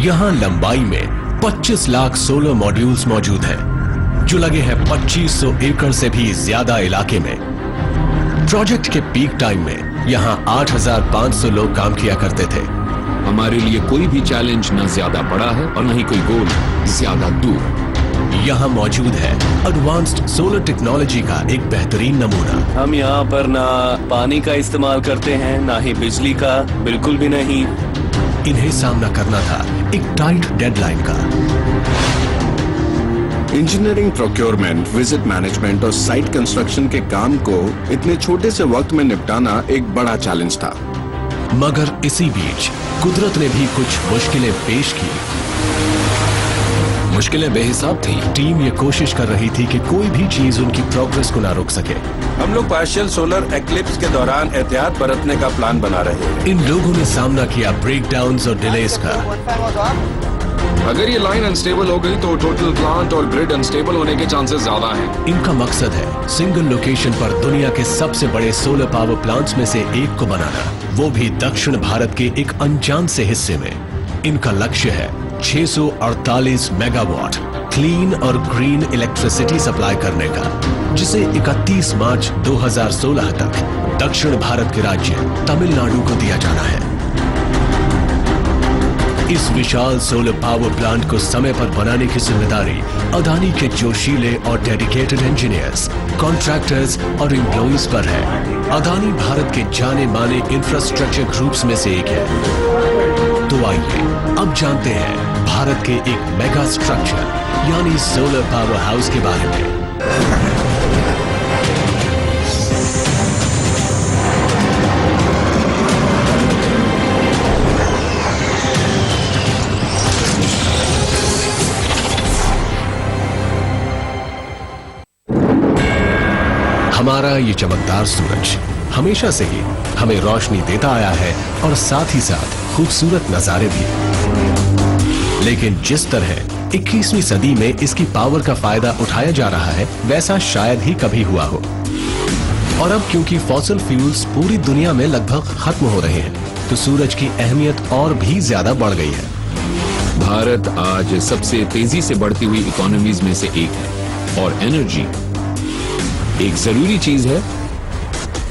यहाँ लंबाई में 25 लाख सोलर मॉड्यूल्स मौजूद हैं, जो लगे हैं 2500 एकड़ से भी ज्यादा इलाके में। प्रोजेक्ट के पीक टाइम में यहाँ 8500 लोग काम किया करते थे। हमारे लिए कोई भी चैलेंज न ज्यादा बड़ा है और न ही कोई गोल ज्यादा दूर। यहाँ मौजूद है एडवांस्ड सोलर टेक्नोलॉजी का एक बेहतरीन नमूना। हम यहाँ पर ना पानी का इस्तेमाल करते हैं, ना ही बिजली का, बिल्कुल भी नहीं। इन्हें सामना करना था एक टाइट डेडलाइन का। इंजीनियरिंग, प्रोक्योरमेंट, विजिट मैनेजमेंट और साइट कंस्ट्रक्शन के काम को इतने छोटे से वक्त में निपटाना एक बड़ा चैलेंज था। मगर इसी बीच कुदरत ने भी कुछ मुश्किलें पेश की। मुश्किलें बेहिसाब थी। टीम ये कोशिश कर रही थी कि कोई भी चीज उनकी प्रोग्रेस को ना रोक सके। हम लोग पार्शियल सोलर एक्लिप्स के दौरान एहतियात बरतने का प्लान बना रहे हैं। इन लोगों ने सामना किया ब्रेकडाउन्स और डिलेस का। अगर ये लाइन अनस्टेबल हो गई तो टोटल प्लांट और ग्रिड अनस्टेबल होने के चांसेस ज्यादा हैं। इनका मकसद है सिंगल लोकेशन पर दुनिया के सबसे बड़े सोलर पावर प्लांट्स में से एक को बनाना, वो भी दक्षिण भारत के एक अनजान से हिस्से में। इनका लक्ष्य है 648 मेगावाट क्लीन और ग्रीन इलेक्ट्रिसिटी सप्लाई करने का, जिसे 31 मार्च 2016 तक दक्षिण भारत के राज्य तमिलनाडु को दिया जाना है। इस विशाल सोलर पावर प्लांट को समय पर बनाने की जिम्मेदारी अदानी के जोशीले और डेडिकेटेड इंजीनियर्स, कॉन्ट्रैक्टर्स और एम्प्लॉइज पर है। अदानी भारत के जाने माने इंफ्रास्ट्रक्चर ग्रुप्स में से एक है। तो आइए अब जानते हैं भारत के एक मेगा स्ट्रक्चर यानी सोलर पावर हाउस के बारे में। हमारा ये चमकदार सूरज हमेशा से ही हमें रोशनी देता आया है और साथ ही साथ खूबसूरत नजारे भी। लेकिन जिस तरह 21वीं सदी में इसकी पावर का फायदा उठाया जा रहा है, वैसा शायद ही कभी हुआ हो। और अब क्योंकि फॉसिल फ्यूल्स पूरी दुनिया में लगभग खत्म हो रहे हैं, तो सूरज की अहमियत और भी ज्यादा बढ़ गई है। भारत आज सबसे तेजी से बढ़ती हुई इकोनॉमीज में से एक है और एनर्जी एक जरूरी चीज है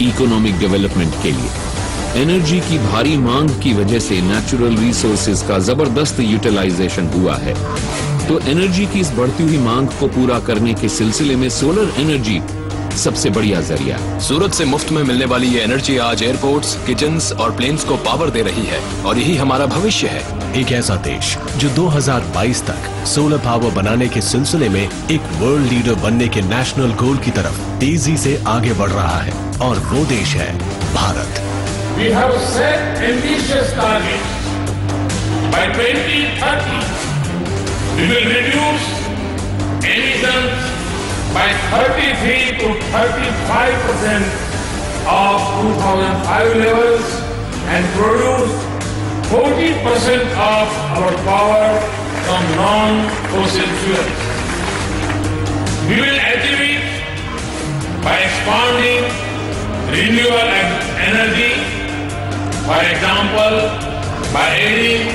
इकोनॉमिक डेवलपमेंट के लिए। एनर्जी की भारी मांग की वजह से नेचुरल रिसोर्सेज का जबरदस्त यूटिलाइजेशन हुआ है। तो एनर्जी की इस बढ़ती हुई मांग को पूरा करने के सिलसिले में सोलर एनर्जी सबसे बढ़िया जरिया है। सूरज से मुफ्त में मिलने वाली ये एनर्जी आज एयरपोर्ट्स, किचन्स और प्लेन्स को पावर दे रही है और यही हमारा भविष्य है। एक ऐसा देश जो 2022 तक सोलर पावर बनाने के सिलसिले में एक वर्ल्ड लीडर बनने के नेशनल गोल की तरफ तेजी से आगे बढ़ रहा है, और वो देश है Bharat. We have set ambitious targets. By 2030, we will reduce emissions by 33 to 35% of 2005 levels and produce 40% of our power from non-fossil fuels. We will achieve it by expanding renewable energy. For example, by adding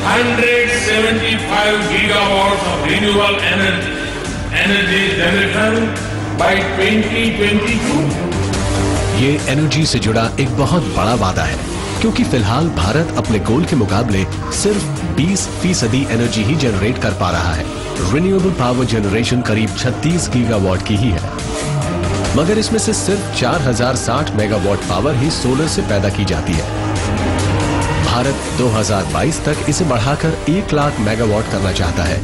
175 gigawatts of renewable energy generation by 2022. ये energy से जुड़ा एक बहुत बड़ा वादा है, क्योंकि फिलहाल भारत अपने गोल के मुकाबले सिर्फ 20% एनर्जी ही जनरेट कर पा रहा है। रिन्यूएबल पावर जनरेशन करीब 36 गीगावाट की ही है, मगर इसमें से सिर्फ 4060 मेगावाट पावर ही सोलर से पैदा की जाती है। भारत 2022 तक इसे बढ़ाकर 1 लाख मेगावाट करना चाहता है,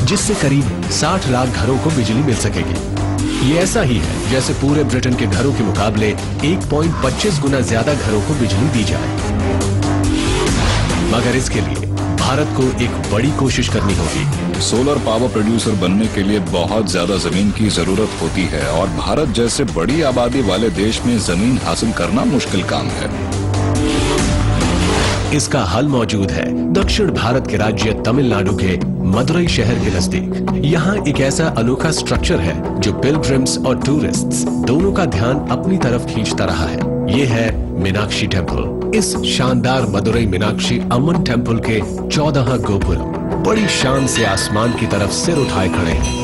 जिससे करीब 60 लाख घरों को बिजली मिल सकेगी। ये ऐसा ही है जैसे पूरे ब्रिटेन के घरों के मुकाबले 1.25 गुना ज्यादा घरों को बिजली दी जाए। मगर इसके लिए भारत को एक बड़ी कोशिश करनी होगी। सोलर पावर प्रोड्यूसर बनने के लिए बहुत ज्यादा जमीन की जरूरत होती है और भारत जैसे बड़ी आबादी वाले देश में जमीन हासिल करना मुश्किल काम है। इसका हल मौजूद है दक्षिण भारत के राज्य तमिलनाडु के मदुरई शहर के नजदीक। यहाँ एक ऐसा अनोखा स्ट्रक्चर है जो पिलग्रिम्स और टूरिस्ट्स दोनों का ध्यान अपनी तरफ खींचता रहा है। ये है मीनाक्षी टेम्पल। इस शानदार मदुरई मीनाक्षी अम्मन टेम्पल के 14 गोपुरम बड़ी शान से आसमान की तरफ सिर उठाए खड़े हैं।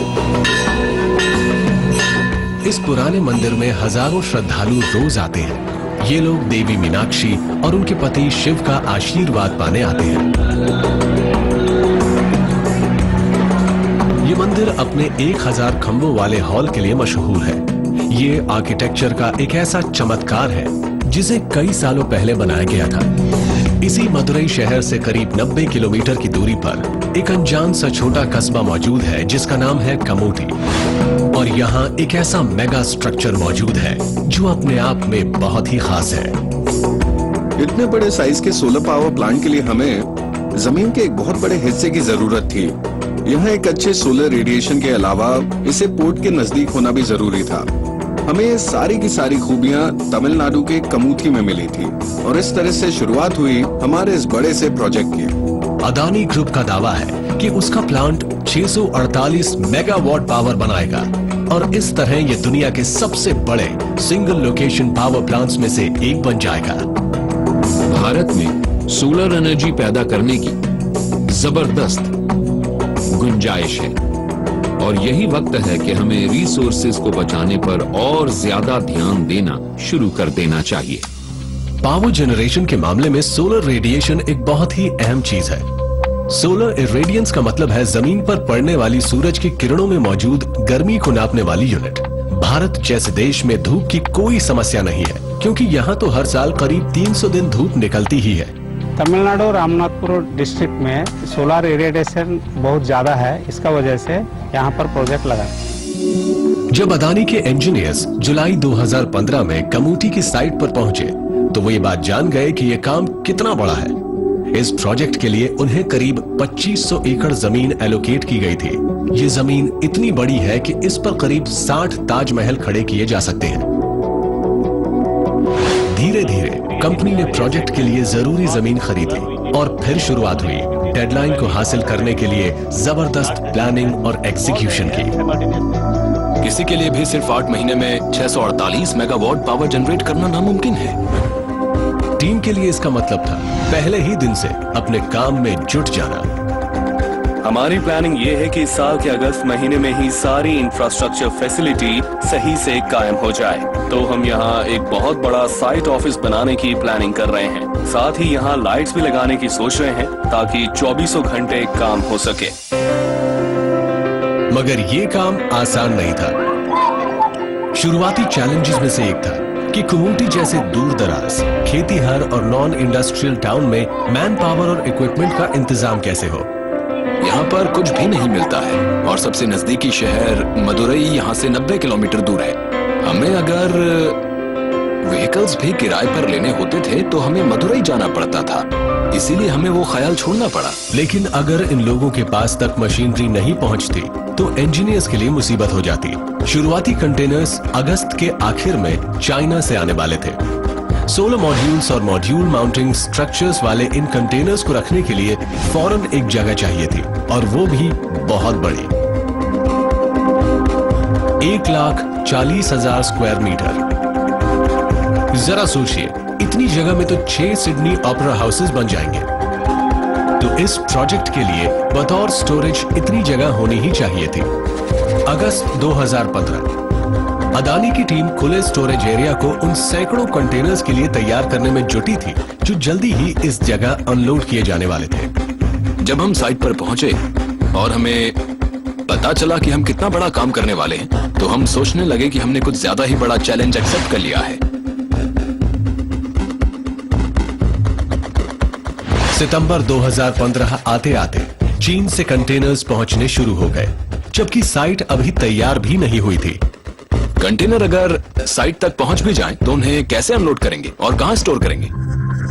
इस पुराने मंदिर में हजारों श्रद्धालु रोज आते हैं। ये लोग देवी मीनाक्षी और उनके पति शिव का आशीर्वाद पाने आते हैं। ये मंदिर अपने 1000 खंभों वाले हॉल के लिए मशहूर है। ये आर्किटेक्चर का एक ऐसा चमत्कार है जिसे कई सालों पहले बनाया गया था। इसी मदुरई शहर से करीब 90 किलोमीटर की दूरी पर एक अनजान सा छोटा कस्बा मौजूद है जिसका नाम है कमोटी। और यहाँ एक ऐसा मेगा स्ट्रक्चर मौजूद है जो अपने आप में बहुत ही खास है। इतने बड़े साइज के सोलर पावर प्लांट के लिए हमें जमीन के एक बहुत बड़े हिस्से की जरूरत थी। यहाँ एक अच्छे सोलर रेडिएशन के अलावा इसे पोर्ट के नजदीक होना भी जरूरी था। हमें ये सारी की सारी खूबियाँ तमिलनाडु के कमूथी में मिली थी और इस तरह से शुरुआत हुई हमारे इस बड़े से प्रोजेक्ट की। अदानी ग्रुप का दावा है कि उसका प्लांट 648 मेगावाट पावर बनाएगा और इस तरह ये दुनिया के सबसे बड़े सिंगल लोकेशन पावर प्लांट्स में से एक बन जाएगा। भारत में सोलर एनर्जी पैदा करने की जबरदस्त गुंजाइश है और यही वक्त है कि हमें रिसोर्सेज को बचाने पर और ज्यादा ध्यान देना शुरू कर देना चाहिए। पावर जनरेशन के मामले में सोलर रेडिएशन एक बहुत ही अहम चीज है। सोलर इरेडियंस का मतलब है जमीन पर पड़ने वाली सूरज की किरणों में मौजूद गर्मी को नापने वाली यूनिट। भारत जैसे देश में धूप की कोई समस्या नहीं है क्योंकि यहाँ तो हर साल करीब 300 दिन धूप निकलती ही है। तमिलनाडु रामनाथपुर डिस्ट्रिक्ट में सोलर इरेडिएशन बहुत ज्यादा है, इसका वजह से यहाँ पर प्रोजेक्ट लगा। जब अदानी के इंजीनियर्स जुलाई 2015 में कमूटी की साइट पर पहुंचे तो वो ये बात जान गए कि ये काम कितना बड़ा है। इस प्रोजेक्ट के लिए उन्हें करीब 2500 एकड़ जमीन एलोकेट की गई थी। ये जमीन इतनी बड़ी है कि इस पर करीब 60 ताजमहल खड़े किए जा सकते हैं। धीरे धीरे कंपनी ने प्रोजेक्ट के लिए जरूरी जमीन खरीदी और फिर शुरुआत हुई डेडलाइन को हासिल करने के लिए जबरदस्त प्लानिंग और एग्जीक्यूशन की। किसी के लिए भी सिर्फ 8 महीने में 648 मेगावाट पावर जनरेट करना नामुमकिन है। टीम के लिए इसका मतलब था पहले ही दिन से अपने काम में जुट जाना। हमारी प्लानिंग ये है कि इस साल के अगस्त महीने में ही सारी इंफ्रास्ट्रक्चर फैसिलिटी सही से कायम हो जाए। तो हम यहाँ एक बहुत बड़ा साइट ऑफिस बनाने की प्लानिंग कर रहे हैं। साथ ही यहाँ लाइट्स भी लगाने की सोच रहे हैं ताकि 24 घंटे काम हो सके। मगर ये काम आसान नहीं था। शुरुआती चैलेंजेस में से एक था कि कमूटी जैसे दूर दराज खेतीहर और नॉन इंडस्ट्रियल टाउन में मैन पावर और इक्विपमेंट का इंतजाम कैसे हो। यहाँ पर कुछ भी नहीं मिलता है और सबसे नजदीकी शहर मदुरई यहाँ से 90 किलोमीटर दूर है। हमें अगर व्हीकल्स भी किराए पर लेने होते थे तो हमें मदुरई जाना पड़ता था, इसीलिए हमें वो ख्याल छोड़ना पड़ा। लेकिन अगर इन लोगों के पास तक मशीनरी नहीं पहुंचती तो इंजीनियर्स के लिए मुसीबत हो जाती। शुरुआती कंटेनर्स अगस्त के आखिर में चाइना से आने वाले थे। सोलर मॉड्यूल्स और मॉड्यूल माउंटिंग स्ट्रक्चर्स वाले इन कंटेनर्स को रखने के लिए फौरन एक जगह चाहिए थी और वो भी बहुत बड़ी। 1,40,000 स्क्वायर मीटर। जरा सोचिए, इतनी जगह में तो 6 सिडनी ओपेरा हाउसेस बन जाएंगे। तो इस प्रोजेक्ट के लिए बतौर स्टोरेज इतनी जगह होनी ही चाहिए थी। अगस्त 2015 अदानी की टीम खुले स्टोरेज एरिया को उन सैकड़ों कंटेनर्स के लिए तैयार करने में जुटी थी जो जल्दी ही इस जगह अनलोड किए जाने वाले थे। जब हम साइट पर पहुंचे और हमें पता चला कि हम कितना बड़ा काम करने वाले हैं तो हम सोचने लगे कि हमने कुछ ज्यादा ही बड़ा चैलेंज एक्सेप्ट कर लिया है। सितंबर 2015 आते आते चीन से कंटेनर्स पहुंचने शुरू हो गए, जबकि साइट अभी तैयार भी नहीं हुई थी। कंटेनर अगर साइट तक पहुंच भी जाएं, तो उन्हें कैसे अनलोड करेंगे और कहां स्टोर करेंगे?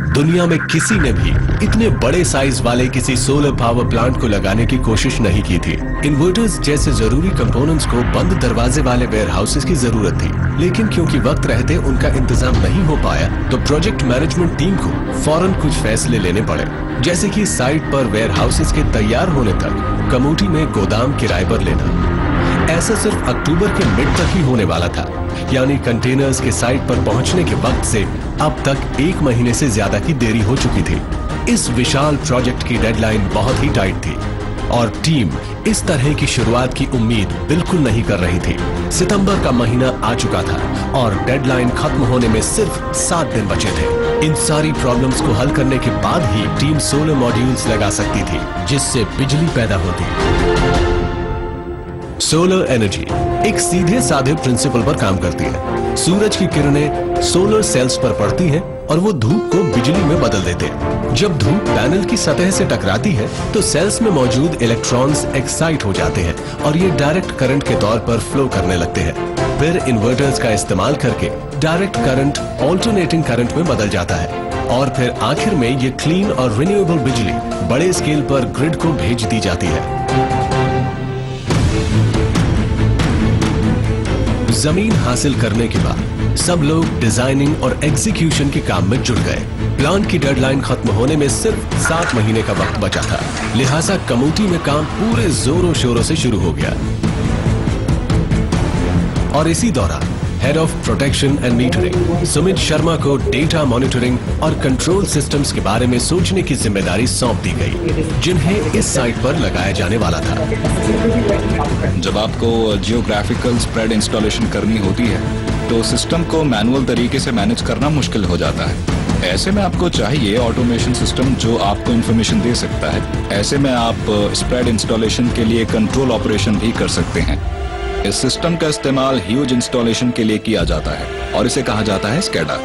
दुनिया में किसी ने भी इतने बड़े साइज वाले किसी सोलर पावर प्लांट को लगाने की कोशिश नहीं की थी। इन्वर्टर्स जैसे जरूरी कंपोनेंट्स को बंद दरवाजे वाले वेयर हाउसेस की जरूरत थी, लेकिन क्योंकि वक्त रहते उनका इंतजाम नहीं हो पाया तो प्रोजेक्ट मैनेजमेंट टीम को फौरन कुछ फैसले लेने पड़े, जैसे कि साइट पर वेयर हाउसेस के तैयार होने तक कमोटी में गोदाम किराए पर लेना। ऐसा सिर्फ अक्टूबर के मिड तक ही होने वाला था, यानी कंटेनर्स के साइट पर पहुंचने के वक्त से अब तक 1 महीने से ज्यादा की देरी हो चुकी थी। इस विशाल प्रोजेक्ट की डेडलाइन बहुत ही टाइट थी और टीम इस तरह की शुरुआत की उम्मीद बिल्कुल नहीं कर रही थी। सितंबर का महीना आ चुका था और डेडलाइन खत्म होने में सिर्फ 7 दिन बचे थे। इन सारी प्रॉब्लम्स को हल करने के बाद ही टीम सोलर मॉड्यूल्स लगा सकती थी, जिससे बिजली पैदा होती। सोलर एनर्जी एक सीधे साधे प्रिंसिपल पर काम करती है। सूरज की किरणें सोलर सेल्स पर पड़ती हैं और वो धूप को बिजली में बदल देते हैं। जब धूप पैनल की सतह से टकराती है तो सेल्स में मौजूद इलेक्ट्रॉन्स एक्साइट हो जाते हैं और ये डायरेक्ट करंट के तौर पर फ्लो करने लगते हैं। फिर इन्वर्टर्स का इस्तेमाल करके डायरेक्ट करंट ऑल्टरनेटिंग करंट में बदल जाता है और फिर आखिर में ये क्लीन और रिन्यूएबल बिजली बड़े स्केल पर ग्रिड को भेज दी जाती है। जमीन हासिल करने के बाद सब लोग डिजाइनिंग और एग्जीक्यूशन के काम में जुट गए। प्लांट की डेडलाइन खत्म होने में सिर्फ 7 महीने का वक्त बचा था, लिहाजा कमोटी में काम पूरे जोरों शोरों से शुरू हो गया। और इसी दौरान head of protection and metering Sumit Sharma को डेटा मॉनिटरिंग और कंट्रोल सिस्टम्स के बारे में सोचने की जिम्मेदारी सौंप दी गई, जिन्हें इस साइट पर लगाया जाने वाला था। जब आपको जियोग्राफिकल स्प्रेड इंस्टॉलेशन करनी होती है तो सिस्टम को मैनुअल तरीके से मैनेज करना मुश्किल हो जाता है। ऐसे में आपको चाहिए ऑटोमेशन सिस्टम जो आपको इंफॉर्मेशन दे सकता है। ऐसे में आप स्प्रेड इंस्टॉलेशन के लिए कंट्रोल ऑपरेशन भी कर सकते हैं। इस सिस्टम का इस्तेमाल ह्यूज इंस्टॉलेशन के लिए किया जाता है और इसे कहा जाता है स्केडा।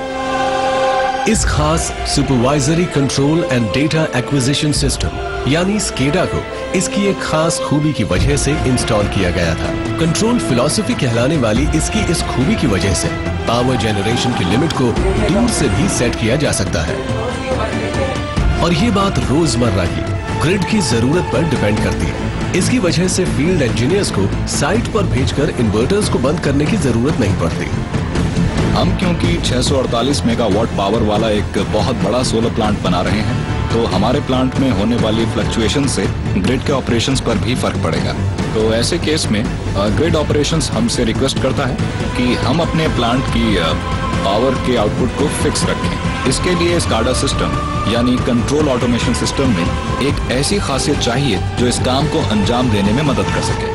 इस खास supervisory control and data acquisition system यानी स्केडा को इसकी एक खास खूबी की वजह से इंस्टॉल किया गया था। कंट्रोल फिलॉसफी कहलाने वाली इसकी इस खूबी की वजह से पावर जनरेशन की लिमिट को दूर से भी सेट किया जा सकता है और ये बात रोजमर्रा की ग्रिड की जरूरत पर डिपेंड करती है। इसकी वजह से फील्ड इंजीनियर्स को साइट पर भेजकर इन्वर्टर्स को बंद करने की जरूरत नहीं पड़ती। हम क्योंकि 648 मेगावाट पावर वाला एक बहुत बड़ा सोलर प्लांट बना रहे हैं तो हमारे प्लांट में होने वाली फ्लक्चुएशन से ग्रिड के ऑपरेशंस पर भी फर्क पड़ेगा। तो ऐसे केस में ग्रिड ऑपरेशंस हमसे रिक्वेस्ट करता है कि हम अपने प्लांट की पावर के आउटपुट को फिक्स रखें। इसके लिए स्काडा सिस्टम यानी कंट्रोल ऑटोमेशन सिस्टम में एक ऐसी खासियत चाहिए जो इस काम को अंजाम देने में मदद कर सके।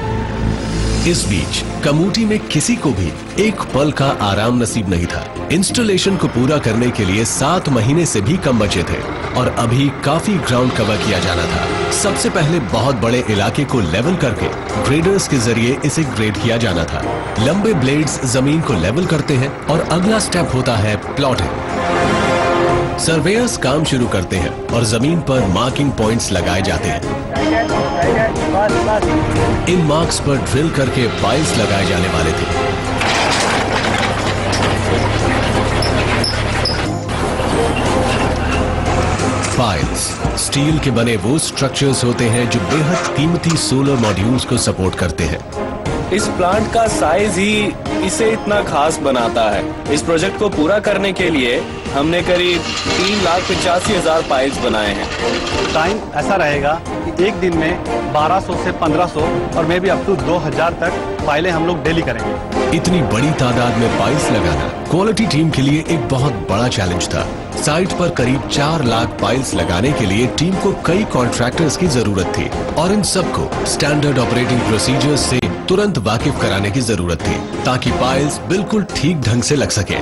इस बीच कमोटी में किसी को भी एक पल का आराम नसीब नहीं था। इंस्टॉलेशन को पूरा करने के लिए 7 महीने से भी कम बचे थे और अभी काफी ग्राउंड कवर किया जाना था। सबसे पहले बहुत बड़े इलाके को लेवल करके ग्रेडर्स के जरिए इसे ग्रेड किया जाना था। लंबे ब्लेड्स जमीन को लेवल करते हैं और अगला स्टेप होता है प्लॉटिंग। सर्वेयर्स काम शुरू करते हैं और जमीन पर मार्किंग पॉइंट्स लगाए जाते हैं। इन मार्क्स पर ड्रिल करके पाइल्स लगाए जाने वाले थे। पाइल्स स्टील के बने वो स्ट्रक्चर्स होते हैं जो बेहद कीमती सोलर मॉड्यूल्स को सपोर्ट करते हैं। इस प्लांट का साइज ही इसे इतना खास बनाता है। इस प्रोजेक्ट को पूरा करने के लिए हमने करीब 3,85,000 पाइल्स बनाए हैं। टाइम ऐसा रहेगा कि एक दिन में 1200 से 1500 और मे भी अप टू 2000 तक फाइलें हम लोग डेली करेंगे। इतनी बड़ी तादाद में पाइल्स लगाना क्वालिटी टीम के लिए एक बहुत बड़ा चैलेंज था। साइट पर करीब 4 लाख पाइल्स लगाने के लिए टीम को कई कॉन्ट्रैक्टर्स की जरूरत थी और इन सबको स्टैंडर्ड ऑपरेटिंग प्रोसीजर्स से तुरंत वाकिफ कराने की जरूरत थी ताकि पाइल्स बिल्कुल ठीक ढंग से लग सके।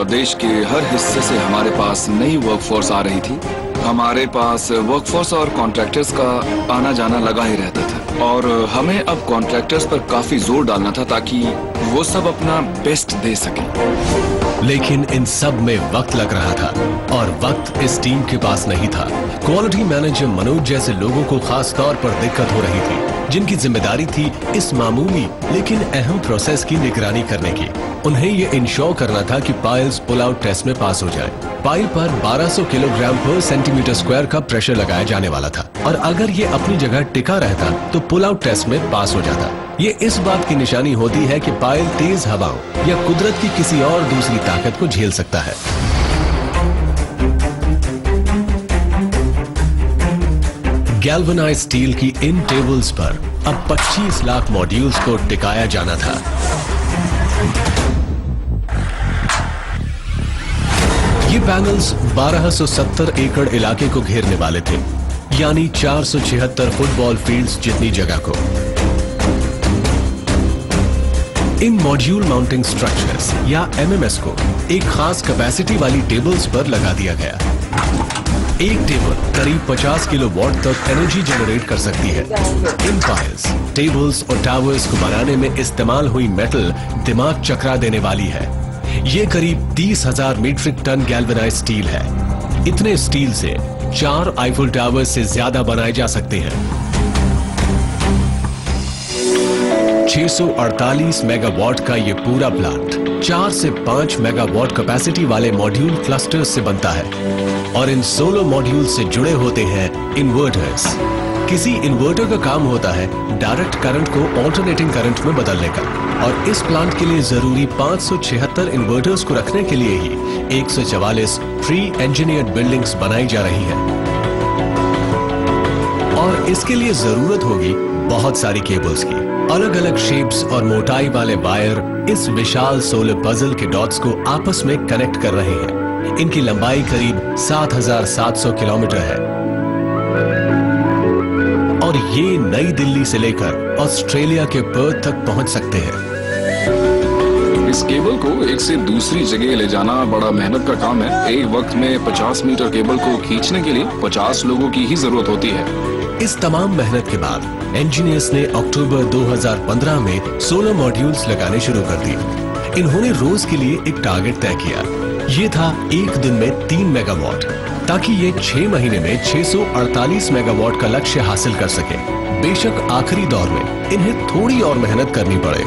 देश के हर हिस्से से हमारे पास नई वर्कफोर्स आ रही थी। हमारे पास वर्कफोर्स और कॉन्ट्रैक्टर्स का आना जाना लगा ही रहता था और हमें अब कॉन्ट्रैक्टर्स पर काफी जोर डालना था ताकि वो सब अपना बेस्ट दे सकें। लेकिन इन सब में वक्त लग रहा था और वक्त इस टीम के पास नहीं था। क्वालिटी मैनेजर मनोज जैसे लोगों को खास तौर पर दिक्कत हो रही थी जिनकी जिम्मेदारी थी इस मामूली लेकिन अहम प्रोसेस की निगरानी करने की। उन्हें ये इंश्योर करना था कि पाइल्स पुल आउट टेस्ट में पास हो जाए। पाइल पर 1200 किलोग्राम पर सेंटीमीटर स्क्वायर का प्रेशर लगाया जाने वाला था और अगर ये अपनी जगह टिका रहता तो पुल आउट टेस्ट में पास हो जाता। ये इस बात की निशानी होती है कि पाइल तेज हवाओं या कुदरत की किसी और दूसरी ताकत को झेल सकता है। गैल्वेनाइज्ड स्टील की इन टेबल्स पर अब 25 लाख मॉड्यूल्स को टिकाया जाना था। ये पैनल्स 1270 एकड़ इलाके को घेरने वाले थे, यानी 476 फुटबॉल फील्ड्स जितनी जगह को। इन मॉड्यूल माउंटिंग स्ट्रक्चर्स या एमएमएस को एक खास कैपेसिटी वाली टेबल्स पर लगा दिया गया। एक टेबल करीब 50 किलोवाट तक एनर्जी जनरेट कर सकती है। इन पाइल्स, टेबल्स और टावर्स को बनाने में इस्तेमाल हुई मेटल दिमाग चकरा देने वाली है। ये करीब 30,000 मीट्रिक टन गैल्वेनाइज्ड स्टील है। इतने स्टील से 4 आईफिल टावर से ज्यादा बनाए जा सकते हैं। 648 मेगावाट का ये पूरा प्लांट 4 से 5 मेगावाट कैपेसिटी वाले मॉड्यूल क्लस्टर्स से बनता है और इन 16 मॉड्यूल से जुड़े होते हैं इन्वर्टर्स। किसी इन्वर्टर का काम होता है डायरेक्ट करंट को ऑल्टरनेटिंग करंट में बदलने का, और इस प्लांट के लिए जरूरी 576 इन्वर्टर्स को रखने के लिए ही 144 प्री इंजीनियर्ड बिल्डिंग्स बनाई जा रही है। और इसके लिए जरूरत होगी बहुत सारी केबल्स की। अलग अलग शेप्स और मोटाई वाले वायर इस विशाल सोलर पजल के डॉट्स को आपस में कनेक्ट कर रहे हैं। इनकी लंबाई करीब 7,700 किलोमीटर है और ये नई दिल्ली से लेकर ऑस्ट्रेलिया के पर्थ तक पहुंच सकते हैं। इस केबल को एक से दूसरी जगह ले जाना बड़ा मेहनत का काम है। एक वक्त में 50 मीटर केबल को खींचने के लिए 50 लोगों की ही जरूरत होती है। इस तमाम मेहनत के बाद इंजीनियर्स ने अक्टूबर 2015 में 16 मॉड्यूल्स लगाने शुरू कर दिए। इन्होंने रोज के लिए एक टारगेट तय किया। ये था एक दिन में 3 मेगावाट, ताकि ये 6 महीने में 648 मेगावाट का लक्ष्य हासिल कर सके। बेशक आखिरी दौर में इन्हें थोड़ी और मेहनत करनी पड़े।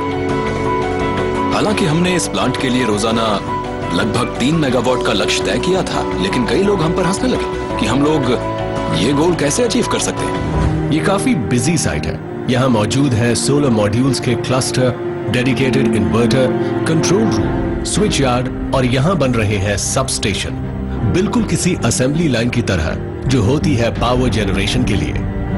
हालांकि हमने इस प्लांट के लिए रोजाना लगभग 3 मेगावाट का लक्ष्य तय किया था, लेकिन कई लोग हम पर हंसने लगे कि हम लोग ये गोल कैसे अचीव कर सकते हैं। ये काफी बिजी साइट है। यहाँ मौजूद है 16 मॉड्यूल्स के cluster, dedicated inverter, control room, switch yard और यहाँ बन रहे हैं सब स्टेशन, बिल्कुल किसी असेंबली लाइन की तरह जो होती है पावर जनरेशन के लिए।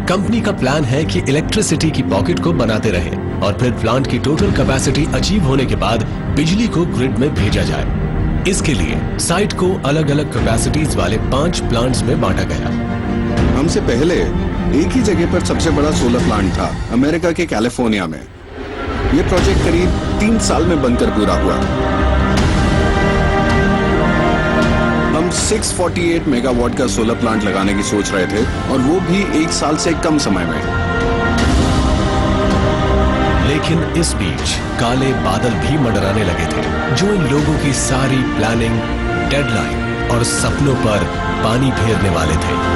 कंपनी का प्लान है कि इलेक्ट्रिसिटी की पॉकेट को बनाते रहे और फिर प्लांट की टोटल कैपेसिटी अचीव होने के बाद बिजली को ग्रिड में भेजा जाए। इसके लिए साइट को अलग अलग कैपेसिटीज वाले 5 प्लांट्स में बांटा गया। हमसे पहले एक ही जगह पर सबसे बड़ा सोलर प्लांट था, अमेरिका के कैलिफोर्निया में। यह प्रोजेक्ट करीब 3 साल में बनकर पूरा हुआ। हम 648 मेगावाट का सोलर प्लांट लगाने की सोच रहे थे, और वो भी 1 साल से कम समय में। लेकिन इस बीच काले बादल भी मंडराने लगे थे, जो इन लोगों की सारी प्लानिंग, डेडलाइन और सपनों पर पानी फेरने वाले थे।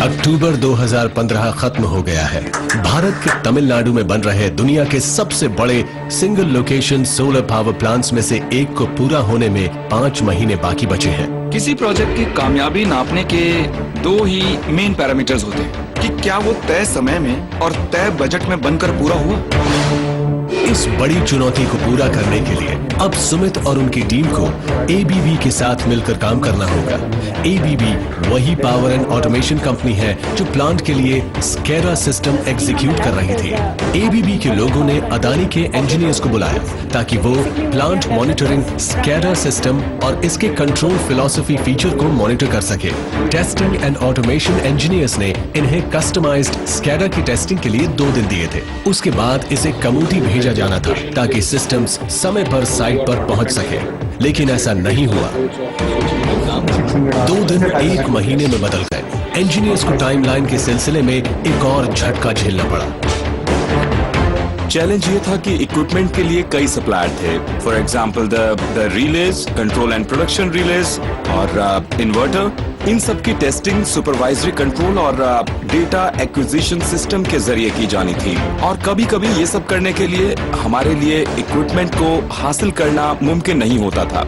अक्टूबर 2015 खत्म हो गया है। भारत के तमिलनाडु में बन रहे दुनिया के सबसे बड़े single location solar power plants में से एक को पूरा होने में 5 महीने बाकी बचे हैं। किसी प्रोजेक्ट की कामयाबी नापने के 2 ही मेन पैरामीटर्स होते हैं कि क्या वो तय समय में और तय बजट में बनकर पूरा हुआ। इस बड़ी चुनौती को पूरा करने के लिए अब सुमित और उनकी टीम को एबीबी के साथ मिलकर काम करना होगा। एबीबी वही पावर एंड ऑटोमेशन कंपनी है जो प्लांट के लिए स्केडा सिस्टम एग्जीक्यूट कर रही थी। एबीबी के लोगों ने अदानी के इंजीनियर्स को बुलाया ताकि वो प्लांट मॉनिटरिंग, स्केडा सिस्टम और इसके कंट्रोल फिलॉसफी फीचर को मॉनिटर कर सके। टेस्टिंग एंड ऑटोमेशन इंजीनियर्स ने इन्हें कस्टमाइज्ड स्केडा की टेस्टिंग के लिए 2 दिन दिए थे। उसके बाद इसे कमूटी भेजा जाना था ताकि सिस्टम्स समय पर साइट पर पहुंच सके, लेकिन ऐसा नहीं हुआ। 2 दिन 1 महीने में बदल गए। इंजीनियर्स को टाइमलाइन के सिलसिले में एक और झटका झेलना पड़ा। चैलेंज ये था कि इक्विपमेंट के लिए कई सप्लायर थे। For example the release, control and production release और इन्वर्टर, इन सब की टेस्टिंग सुपरवाइजरी कंट्रोल और डेटा एक्विजिशन सिस्टम के जरिए की जानी थी। और कभी कभी ये सब करने के लिए हमारे लिए इक्विपमेंट को हासिल करना मुमकिन नहीं होता था।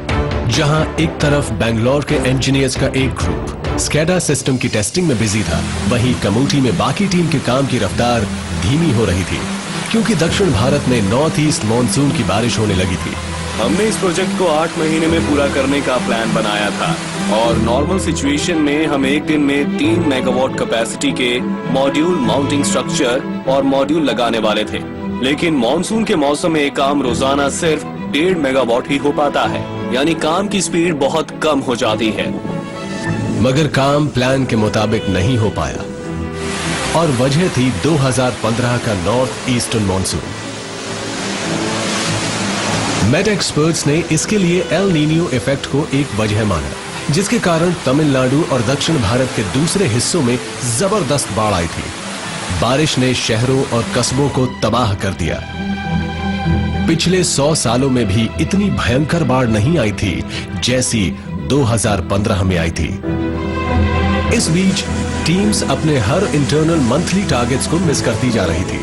जहां एक तरफ बेंगलोर के इंजीनियर्स का एक ग्रुप स्केडा सिस्टम की टेस्टिंग में बिजी था, वहीं कमूठी में बाकी टीम के काम की रफ्तार धीमी हो रही थी, क्योंकि दक्षिण भारत में नॉर्थ ईस्ट मॉनसून की बारिश होने लगी थी। हमने इस प्रोजेक्ट को 8 महीने में पूरा करने का प्लान बनाया था और नॉर्मल सिचुएशन में हम एक दिन में 3 मेगावाट कैपेसिटी के मॉड्यूल माउंटिंग स्ट्रक्चर और मॉड्यूल लगाने वाले थे। लेकिन मॉनसून के मौसम में काम रोजाना सिर्फ 1.5 मेगावाट ही हो पाता है, यानी काम की स्पीड बहुत कम हो जाती है। मगर काम प्लान के मुताबिक नहीं हो पाया और वजह थी 2015 का north eastern monsoon. Met experts ने इसके लिए एल नीनियो इफेक्ट को एक वजह माना, जिसके कारण तमिलनाडु और दक्षिण भारत के दूसरे हिस्सों में जबरदस्त बाढ़ आई थी। बारिश ने शहरों और कस्बों को तबाह कर दिया। पिछले 100 सालों में भी इतनी भयंकर बाढ़ नहीं आई थी जैसी 2015 में आई थी। इस बीच टीम्स अपने हर इंटरनल मंथली टारगेट्स को मिस करती जा रही थी।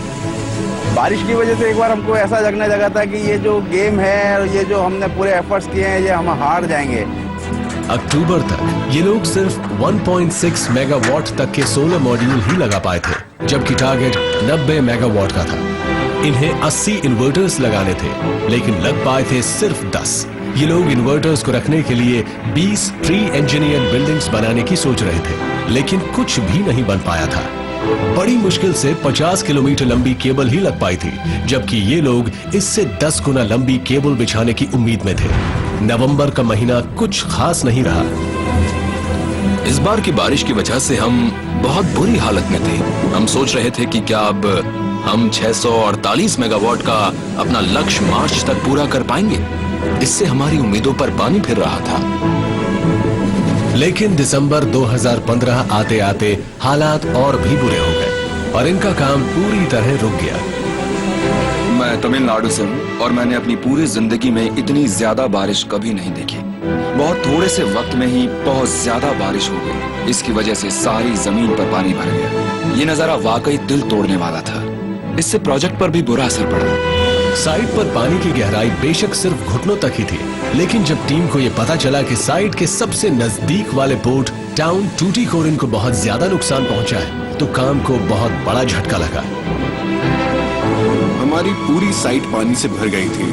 बारिश की वजह से एक बार हमको ऐसा लगने लगा था कि ये जो गेम है और ये जो हमने पूरे एफर्ट्स किए हैं ये हम हार जाएंगे। अक्टूबर तक ये लोग सिर्फ 1.6 मेगावाट तक के सोलर मॉड्यूल ही लगा पाए थे, जबकि टारगेट 90 मेगावाट का था। इन्हें 80 इन्वर्टर्स लगाने थे, लेकिन लग पाए थे सिर्फ 10। ये लोग इन्वर्टर्स को रखने के लिए 20 प्री इंजीनियर्ड बिल्डिंग्स बनाने की सोच रहे थे, लेकिन कुछ भी नहीं बन पाया था। बड़ी मुश्किल से 50 किलोमीटर लंबी केबल ही लग पाई थी, जबकि ये लोग इससे 10 गुना लंबी केबल बिछाने की उम्मीद में थे। नवंबर का महीना कुछ खास नहीं रहा। इस बार की बारिश की वजह से हम बहुत बुरी हालत में थे। हम सोच रहे थे कि क्या अब हम 648 मेगावाट का अपना लक्ष्य मार्च तक पूरा कर पाएंगे। इससे हमारी उम्मीदों पर पानी फिर रहा था। लेकिन दिसंबर 2015 आते आते हालात और भी बुरे हो गए और इनका काम पूरी तरह रुक गया। मैं तमिलनाडु से हूँ और मैंने अपनी पूरी जिंदगी में इतनी ज्यादा बारिश कभी नहीं देखी। बहुत थोड़े से वक्त में ही बहुत ज्यादा बारिश हो गई। इसकी वजह से सारी जमीन पर पानी भर गया। ये नजारा वाकई दिल तोड़ने वाला था। इससे प्रोजेक्ट पर भी बुरा असर पड़ा। साइट पर पानी की गहराई बेशक सिर्फ घुटनों तक ही थी, लेकिन जब टीम को यह पता चला कि साइट के सबसे नजदीक वाले पोर्ट टाउन टूटीकोरिन को बहुत ज्यादा नुकसान पहुंचा है, तो काम को बहुत बड़ा झटका लगा। हमारी पूरी साइट पानी से भर गई थी।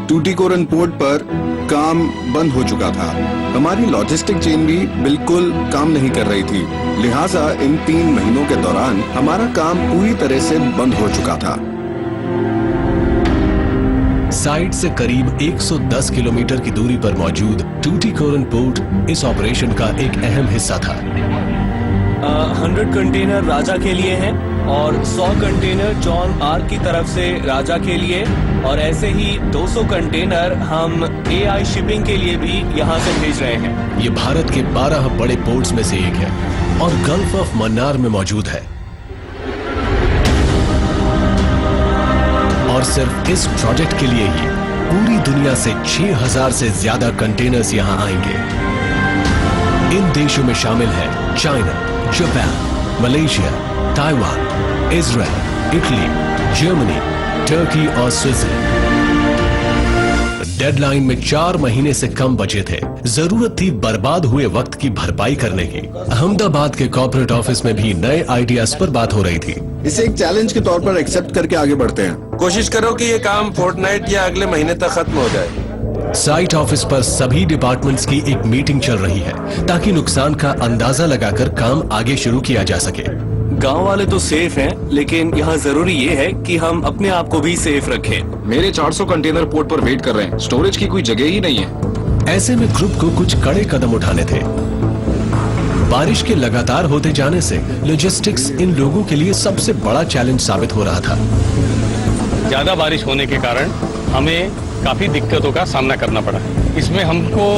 टूटीकोरिन पोर्ट पर काम बंद हो चुका था। हमारी लॉजिस्टिक चेन भी बिल्कुल काम नहीं कर रही थी। लिहाजा इन 3 महीनों के दौरान हमारा काम पूरी तरह से बंद हो चुका था। साइट से करीब 110 किलोमीटर की दूरी पर मौजूद टूटीकोरिन पोर्ट इस ऑपरेशन का एक अहम हिस्सा था। 100 कंटेनर राजा के लिए हैं और 100 कंटेनर जॉन आर्क की तरफ से राजा के लिए, और ऐसे ही 200 कंटेनर हम AI शिपिंग के लिए भी यहाँ से भेज रहे हैं। ये भारत के 12 बड़े पोर्ट्स में से एक है और गल्फ ऑफ मन्नार में मौजूद है। और सिर्फ इस प्रोजेक्ट के लिए ही पूरी दुनिया से 6000 से ज्यादा कंटेनर्स यहां आएंगे। इन देशों में शामिल है China, Japan, Malaysia, Taiwan, Israel, Italy, Germany, Turkey और स्विट्जरलैंड। डेडलाइन में 4 महीने से कम बचे थे। जरूरत थी बर्बाद हुए वक्त की भरपाई करने की। अहमदाबाद के कॉर्पोरेट ऑफिस में भी नए आइडियाज पर बात हो रही थी। इसे एक चैलेंज के तौर पर एक्सेप्ट करके आगे बढ़ते हैं। कोशिश करो कि ये काम फोर्टनाइट या अगले महीने तक खत्म हो जाए। साइट ऑफिस पर सभी डिपार्टमेंट्स की एक मीटिंग चल रही है ताकि नुकसान का अंदाजा लगाकर काम आगे शुरू किया जा सके। गांव वाले तो सेफ हैं, लेकिन यहाँ जरूरी ये है कि हम अपने आप को भी सेफ रखें। मेरे 400 कंटेनर पोर्ट पर वेट कर रहे हैं। स्टोरेज की कोई जगह ही नहीं है। ऐसे में ग्रुप को कुछ कड़े कदम उठाने थे। बारिश के लगातार होते जाने से लॉजिस्टिक्स इन लोगों के लिए सबसे बड़ा चैलेंज साबित हो रहा था। ज्यादा बारिश होने के कारण हमें काफी दिक्कतों का सामना करना पड़ा। इसमें हमको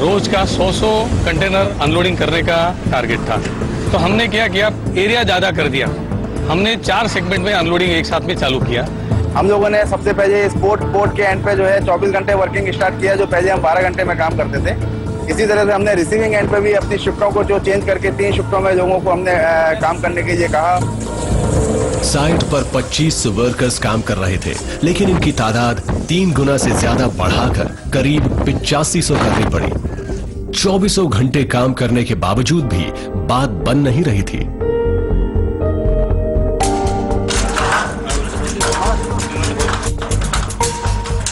रोज का 100 कंटेनर अनलोडिंग करने का टारगेट था। तो हमने क्या किया, एरिया ज्यादा कर दिया। हमने 4 सेगमेंट में अनलोडिंग एक साथ में चालू किया। हम लोगों ने सबसे पहले इस पोर्ट के एंड पे जो है 24 घंटे वर्किंग स्टार्ट किया, जो पहले हम 12 घंटे में काम करते थे। इसी तरह से हमने रिसीविंग एंड पे भी अपनी शिफ्टों को जो चेंज करके 3 शिफ्टों में लोगों को हमने काम करने के लिए कहा। साइट पर 25 वर्कर्स काम कर रहे थे, लेकिन इनकी तादाद 3 गुना से ज्यादा बढ़ाकर करीब 8500 करनी पड़ी। 24 घंटे काम करने के बावजूद भी बात बन नहीं रही थी।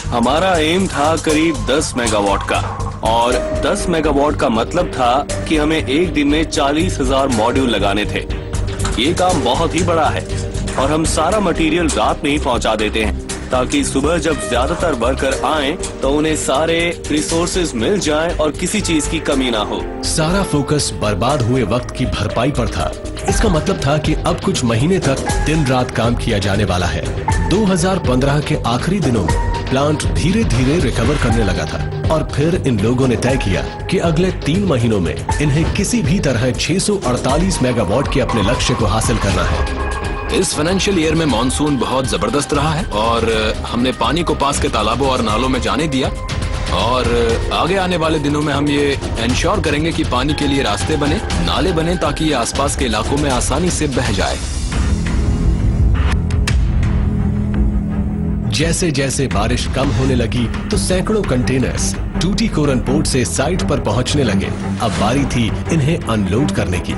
हमारा एम था करीब 10 मेगावाट का, और 10 मेगावाट का मतलब था कि हमें एक दिन में 40,000 मॉड्यूल लगाने थे। ये काम बहुत ही बड़ा है और हम सारा मटेरियल रात में ही पहुंचा देते हैं, ताकि सुबह जब ज्यादातर वर्कर आएं तो उन्हें सारे रिसोर्सेज मिल जाएं और किसी चीज की कमी ना हो। सारा फोकस बर्बाद हुए वक्त की भरपाई पर था। इसका मतलब था कि अब कुछ महीने तक दिन रात काम किया जाने वाला है। 2015 के आखिरी दिनों में प्लांट धीरे धीरे रिकवर करने लगा था, और फिर इन लोगों ने तय किया कि अगले 3 महीनों में इन्हें किसी भी तरह 648 मेगावाट के अपने लक्ष्य को हासिल करना है। इस फाइनेंशियल ईयर में मॉनसून बहुत जबरदस्त रहा है और हमने पानी को पास के तालाबों और नालों में जाने दिया, और आगे आने वाले दिनों में हम ये इंश्योर करेंगे कि पानी के लिए रास्ते बने, नाले बने, ताकि ये आसपास के इलाकों में आसानी से बह जाए। जैसे जैसे बारिश कम होने लगी तो सैकड़ों कंटेनर्स टूटीकोरन पोर्ट से साइट पर पहुंचने लगे। अब बारी थी इन्हें अनलोड करने की।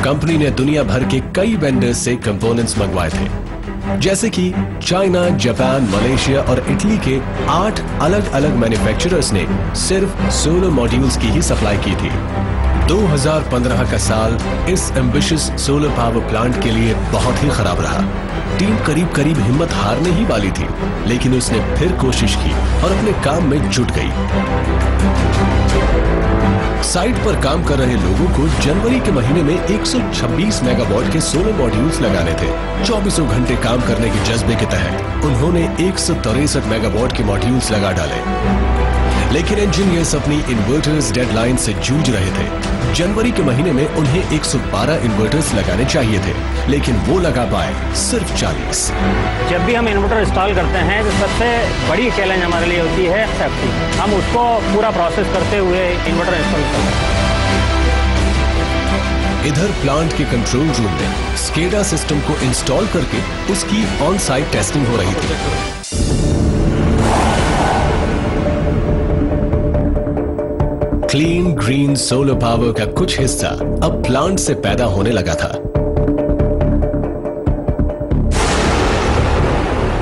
कंपनी ने दुनिया भर के कई वेंडर्स से कंपोनेंट्स मंगवाए थे, जैसे कि चाइना, जापान, मलेशिया और इटली के 8 अलग अलग मैन्युफैक्चरर्स ने सिर्फ सोलर मॉड्यूल्स की ही सप्लाई की थी। 2015 का साल इस एम्बिशियस सोलर पावर प्लांट के लिए बहुत ही खराब रहा। टीम करीब करीब हिम्मत हारने ही वाली थी, लेकिन उसने फिर कोशिश की और अपने काम में जुट गई। साइट पर काम कर रहे लोगों को जनवरी के महीने में 126 मेगावाट के सोलर मॉड्यूल्स लगाने थे। 24 घंटे काम करने के जज्बे के तहत उन्होंने 163 मेगावाट के मॉड्यूल्स लगा डाले, लेकिन इंजीनियर्स अपनी इन्वर्टर्स डेडलाइन से जूझ रहे थे। जनवरी के महीने में उन्हें 112 इन्वर्टर्स लगाने चाहिए थे, लेकिन वो लगा पाए सिर्फ 40। जब भी हम इन्वर्टर इंस्टॉल करते हैं तो सबसे बड़ी चैलेंज हमारे लिए होती है सेफ्टी। हम उसको पूरा प्रोसेस करते हुए इन्वर्टर इंस्टॉल करते हैं। इधर प्लांट के कंट्रोल रूम में स्केडा सिस्टम को इंस्टॉल करके उसकी ऑन साइट टेस्टिंग हो रही थी। क्लीन ग्रीन सोलर पावर का कुछ हिस्सा अब प्लांट से पैदा होने लगा था।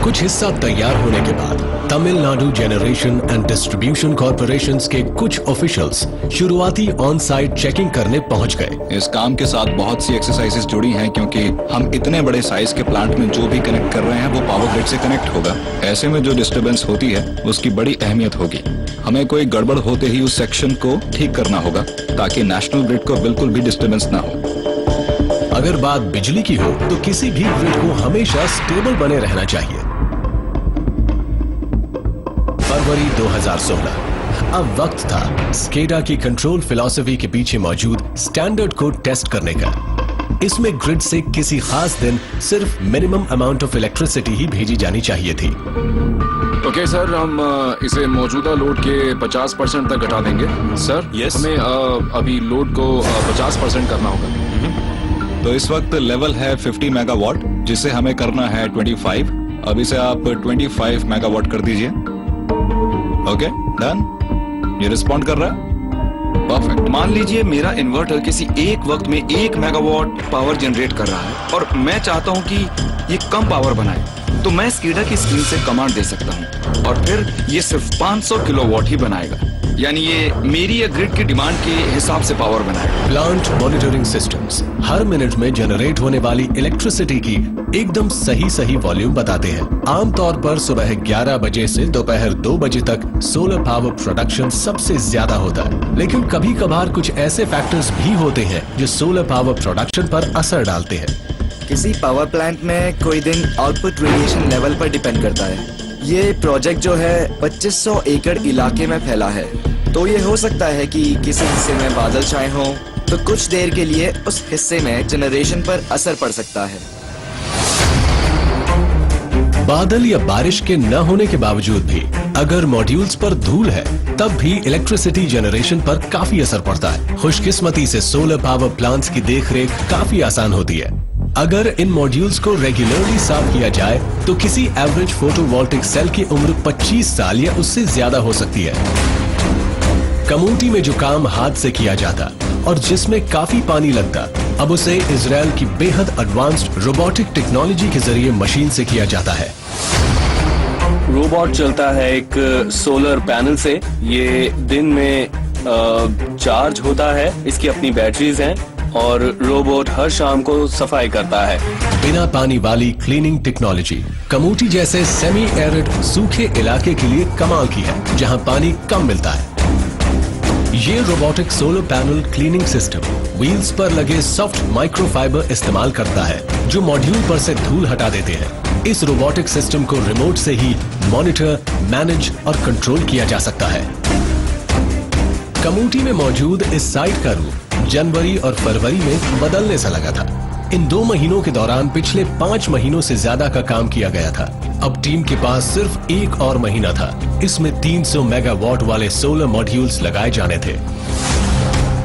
कुछ हिस्सा तैयार होने के बाद Tamil Nadu generation and distribution corporations के कुछ ऑफिशियल्स शुरुआती ऑन साइट चेकिंग करने पहुंच गए। इस काम के साथ बहुत सी एक्सरसाइजेस जुड़ी हैं, क्योंकि हम इतने बड़े साइज के प्लांट में जो भी कनेक्ट कर रहे हैं वो पावर ग्रिड से कनेक्ट होगा। ऐसे में जो डिस्टर्बेंस होती है उसकी बड़ी अहमियत होगी। हमें कोई गड़बड़ होते ही उस सेक्शन को ठीक करना होगा, ताकि नेशनल ग्रिड को बिल्कुल भी डिस्टर्बेंस ना हो। अगर बात बिजली की हो तो किसी भी ग्रिड को हमेशा स्टेबल बने रहना चाहिए। फरवरी 2016 अब वक्त था स्केडा की कंट्रोल फिलॉसफी के पीछे मौजूद स्टैंडर्ड को टेस्ट करने का। इसमें ग्रिड से किसी खास दिन सिर्फ मिनिमम अमाउंट ऑफ इलेक्ट्रिसिटी ही भेजी जानी चाहिए थी। ओके सर, हम इसे मौजूदा लोड के 50% तक घटा देंगे। Sir Yes. हमें अभी लोड को 50% करना होगा। तो इस वक्त लेवल है 50 मेगावाट, जिसे हमें करना है 25। अब इसे आप 25 मेगावाट कर दीजिए। Okay done. ये रिस्पॉन्ड कर रहा है? परफेक्ट। मान लीजिए मेरा इन्वर्टर किसी एक वक्त में 1 मेगावाट पावर जनरेट कर रहा है और मैं चाहता हूं कि ये कम पावर बनाए, तो मैं स्केडा की स्क्रीन से कमांड दे सकता हूं और फिर ये सिर्फ 500 किलोवाट ही बनाएगा। यानी ये मेरी या ग्रिड की डिमांड के हिसाब से पावर बनाएगा। प्लांट मॉनिटरिंग सिस्टम्स हर मिनट में जनरेट होने वाली इलेक्ट्रिसिटी की एकदम सही वॉल्यूम बताते हैं। आमतौर पर सुबह 11 बजे से दोपहर 2 बजे तक सोलर पावर प्रोडक्शन सबसे ज्यादा होता है, लेकिन कभी कभार कुछ ऐसे फैक्टर्स भी होते हैं जो सोलर पावर प्रोडक्शन पर असर डालते हैं। किसी पावर प्लांट में कोई दिन आउटपुट रेडिएशन लेवल पर डिपेंड करता है। ये प्रोजेक्ट जो है 2500 एकड़ इलाके में फैला है, तो ये हो सकता है कि किसी हिस्से में बादल छाए हों तो कुछ देर के लिए उस हिस्से में जनरेशन पर असर पड़ सकता है। बादल या बारिश के न होने के बावजूद भी अगर मॉड्यूल्स पर धूल है तब भी इलेक्ट्रिसिटी जनरेशन पर काफी असर पड़ता है। खुशकिस्मती से सोलर पावर प्लांट्स की देखरेख काफी आसान होती है। अगर इन मॉड्यूल्स को रेगुलरली साफ किया जाए तो किसी एवरेज फोटोवोल्टिक सेल की उम्र 25 साल या उससे ज्यादा हो सकती है। कमूटी में जो काम हाथ से किया जाता और जिसमें काफी पानी लगता, अब उसे इजराइल की बेहद एडवांस्ड रोबोटिक टेक्नोलॉजी के जरिए मशीन से किया जाता है। रोबोट चलता है एक सोलर पैनल से। ये दिन में चार्ज होता है, इसकी अपनी बैटरीज हैं और रोबोट हर शाम को सफाई करता है। बिना पानी वाली क्लीनिंग टेक्नोलॉजी कमूटी जैसे सेमी एरिड सूखे इलाके के लिए कमाल की है, जहां पानी कम मिलता है। ये robotic solar panel cleaning system wheels पर लगे सॉफ्ट माइक्रोफाइबर इस्तेमाल करता है, जो मॉड्यूल पर से धूल हटा देते हैं। इस रोबोटिक सिस्टम को रिमोट से ही मॉनिटर, मैनेज और कंट्रोल किया जा सकता है। कमूटी में मौजूद इस साइट का रूप जनवरी और फरवरी में बदलने सा लगा था। इन 2 महीनों के दौरान पिछले 5 महीनों से ज्यादा का काम किया गया था। अब टीम के पास सिर्फ 1 और महीना था। इसमें 300 मेगावाट वाले सोलर मॉड्यूल्स लगाए जाने थे,